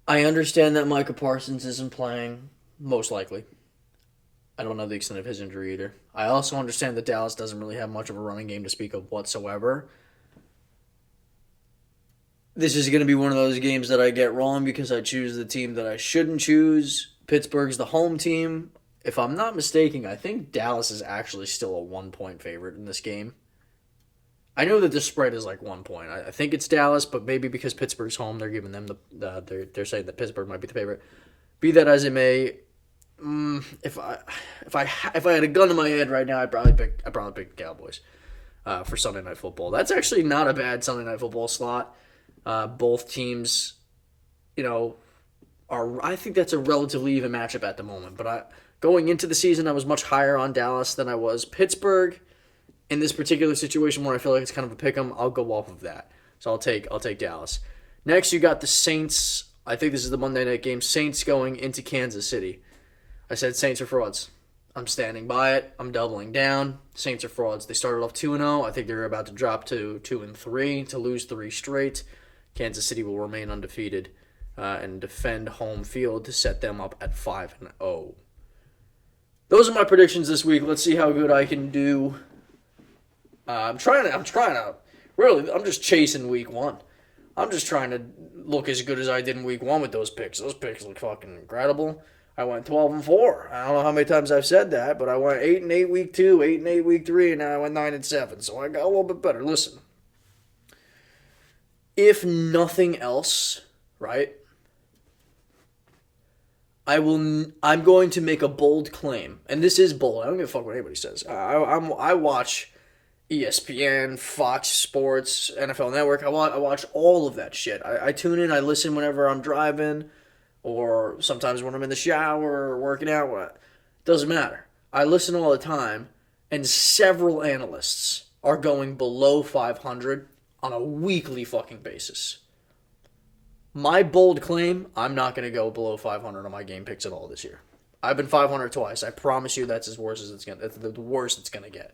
I understand that Micah Parsons isn't playing, most likely. I don't know the extent of his injury either. I also understand that Dallas doesn't really have much of a running game to speak of whatsoever. This is going to be one of those games that I get wrong because I choose the team that I shouldn't choose. Pittsburgh's the home team. If I'm not mistaken, I think Dallas is actually still a 1-point favorite in this game. I know that the spread is like 1 point. I think it's Dallas, but maybe because Pittsburgh's home, they're giving them they're saying that Pittsburgh might be the favorite. Be that as it may, if I had a gun to my head right now, I'd probably pick the Cowboys for Sunday Night Football. That's actually not a bad Sunday Night Football slot. Both teams, I think that's a relatively even matchup at the moment. But going into the season, I was much higher on Dallas than I was Pittsburgh. In this particular situation where I feel like it's kind of a pick-em, I'll go off of that. So I'll take Dallas. Next, you got the Saints. I think this is the Monday night game. Saints going into Kansas City. I said Saints are frauds. I'm standing by it. I'm doubling down. Saints are frauds. They started off 2-0. I think they're about to drop to 2-3, to lose 3 straight. Kansas City will remain undefeated and defend home field to set them up at 5-0. Those are my predictions this week. Let's see how good I can do. I'm just chasing week 1. I'm just trying to look as good as I did in week 1 with those picks. Those picks look fucking incredible. I went 12-4. I don't know how many times I've said that, but I went 8-8 week 2, 8-8 week 3, and now I went 9-7. So I got a little bit better. Listen, if nothing else, right? I'm going to make a bold claim, and this is bold. I don't give a fuck what anybody says. I watch ESPN, Fox Sports, NFL Network. I watch all of that shit. I tune in. I listen whenever I'm driving, or sometimes when I'm in the shower or working out. Doesn't matter. I listen all the time, and several analysts are going below 500 on a weekly fucking basis. My bold claim, I'm not going to go below 500 on my game picks at all this year. I've been 500 twice. I promise you that's as worse as that's the worst it's going to get.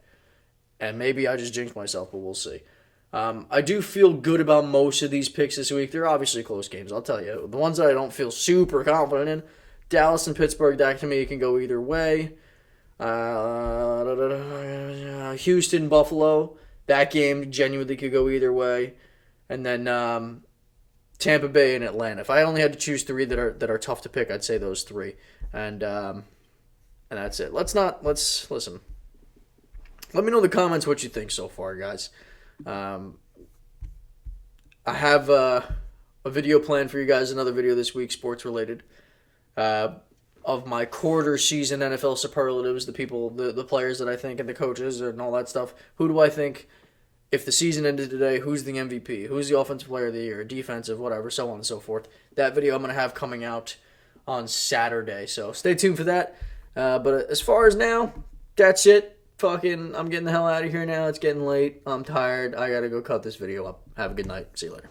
And maybe I just jinxed myself, but we'll see. I do feel good about most of these picks this week. They're obviously close games, I'll tell you. The ones that I don't feel super confident in, Dallas and Pittsburgh, that to me can go either way. Houston, Buffalo, that game genuinely could go either way. And then Tampa Bay and Atlanta. If I only had to choose 3 that are tough to pick, I'd say those 3. And that's it. Let's listen. Let me know in the comments what you think so far, guys. I have a video planned for you guys, another video this week, sports related, of my quarter season NFL superlatives, the players that I think, and the coaches and all that stuff. Who do I think, if the season ended today, who's the MVP? Who's the offensive player of the year, defensive, whatever, so on and so forth. That video I'm going to have coming out on Saturday, so stay tuned for that. But as far as now, that's it. I'm getting the hell out of here now. It's getting late. I'm tired. I gotta go cut this video up. Have a good night. See you later.